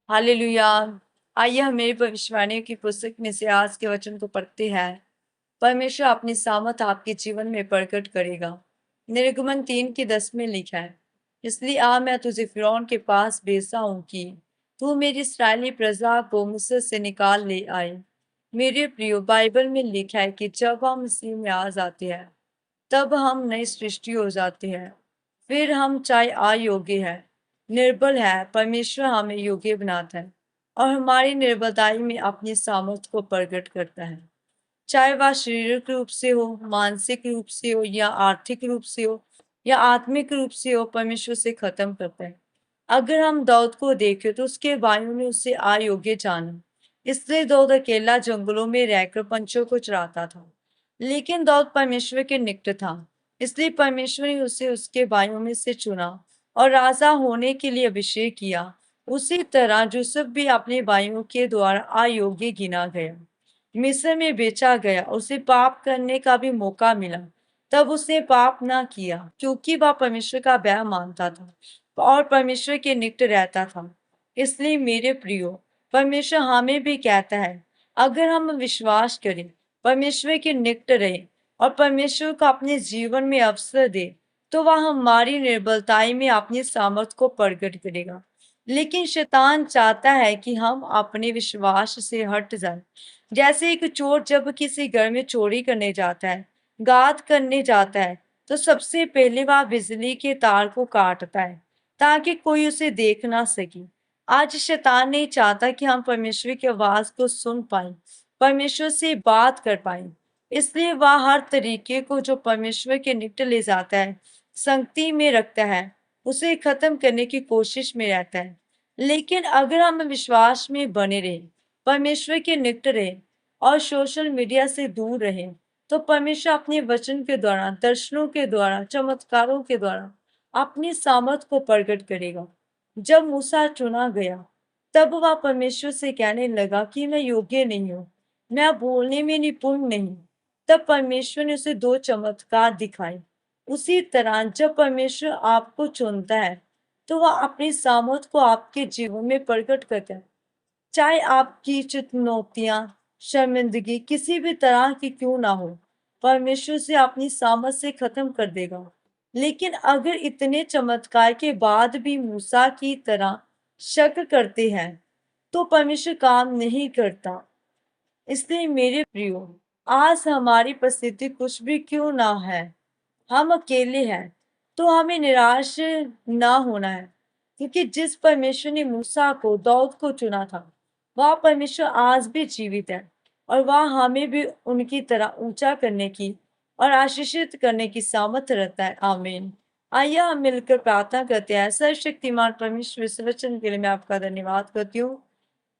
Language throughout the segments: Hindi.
हालेलुया। आइए हम मेरी भविष्यवाणियों की पुस्तक में से आज के वचन को पढ़ते हैं। परमेश्वर अपनी सामर्थ आपके जीवन में प्रकट करेगा। निर्गमन 3:10 में लिखा है, इसलिए मैं तुझे फिरौन के पास भेजता हूँ कि तू मेरी इस्राएली प्रजा को मिस्र से निकाल ले आए। मेरे प्रियो, बाइबल में लिखा है कि जब हम मसीह में आ जाते हैं तब हम नई सृष्टि हो जाते हैं। फिर हम चाहे अयोग्य है, निर्बल है, परमेश्वर हमें योग्य बनाता है और हमारी निर्बलताई में अपनी सामर्थ को प्रकट करता है। चाहे वह शारीरिक रूप से हो, मानसिक रूप से हो या आर्थिक रूप से हो या आत्मिक रूप से हो, परमेश्वर से खत्म करता है। अगर हम दाऊद को देखें तो उसके भाइयों ने उसे अयोग्य जाना, इसलिए दाऊद अकेला जंगलों में रहकर पंछियों को चराता था। लेकिन दाऊद परमेश्वर के निकट था, इसलिए परमेश्वर ने उसे उसके भाइयों में से चुना और राजा होने के लिए अभिषेक किया। उसी तरह यूसुफ भी अपने भाइयों के द्वारा अयोग्य गिना गया, मिस्र में बेचा गया, उसे पाप करने का भी मौका मिला। तब उसने पाप ना किया क्योंकि वह परमेश्वर का भय मानता था और परमेश्वर के निकट रहता था। इसलिए मेरे प्रियो, परमेश्वर हमें भी कहता है, अगर हम विश्वास करें, परमेश्वर के निकट रहे और परमेश्वर को अपने जीवन में अवसर दे, तो वह हमारी निर्बलताई में अपनी सामर्थ को प्रकट करेगा। लेकिन शैतान चाहता है कि हम अपने विश्वास से हट जाएं। जैसे एक चोर जब किसी घर में चोरी करने जाता है, घात करने जाता है, तो सबसे पहले वह बिजली के तार को काटता है ताकि कोई उसे देख ना सके। आज शैतान नहीं चाहता कि हम परमेश्वर की आवाज को सुन पाए, परमेश्वर से बात कर पाए। इसलिए वह हर तरीके को जो परमेश्वर के निकट ले जाता है, संगति में रखता है, उसे खत्म करने की कोशिश में रहता है। लेकिन अगर हम विश्वास में बने रहें, परमेश्वर के निकट रहें और सोशल मीडिया से दूर रहें, तो परमेश्वर अपने वचन के द्वारा, दर्शनों के द्वारा, चमत्कारों के द्वारा अपनी सामर्थ को प्रकट करेगा। जब मूसा चुना गया, तब वह परमेश्वर से कहने लगा कि मैं योग्य नहीं हूँ, मैं बोलने में निपुण नहीं। तब परमेश्वर ने उसे 2 चमत्कार दिखाए। उसी तरह जब परमेश्वर आपको चुनता है, तो वह अपनी सामर्थ को आपके जीवन में प्रकट करता है। चाहे आपकी चुनौतियां, शर्मिंदगी किसी भी तरह की क्यों ना हो, परमेश्वर से अपनी सामर्थ से खत्म कर देगा। लेकिन अगर इतने चमत्कार के बाद भी मूसा की तरह शक करते हैं, तो परमेश्वर काम नहीं करता। इसलिए मेरे प्रियो, आज हमारी परिस्थिति कुछ भी क्यों ना है, हम अकेले हैं, तो हमें निराश ना होना है, क्योंकि जिस परमेश्वर ने मूसा को, दाऊद को चुना था, वह परमेश्वर आज भी जीवित है और वह हमें भी उनकी तरह ऊंचा करने की और आशीषित करने की सामर्थ रखता है। आमीन। आइए हम मिलकर प्रार्थना करते हैं। सर्वशक्तिमान परमेश्वर, इस वचन के लिए मैं आपका धन्यवाद करती हूँ।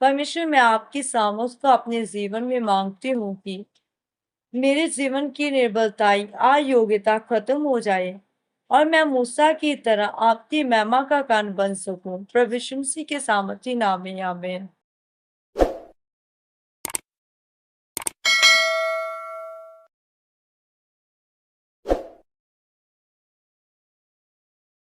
परमेश्वर, मैं आपकी सामर्थ को अपने जीवन में मांगती हूँ कि मेरे जीवन की निर्बलताई, अयोग्यता खत्म हो जाए और मैं मूसा की तरह आपकी महिमा का कारण बन सकूं। प्रभु यीशु मसीह के सामर्थी नाम में आमीन।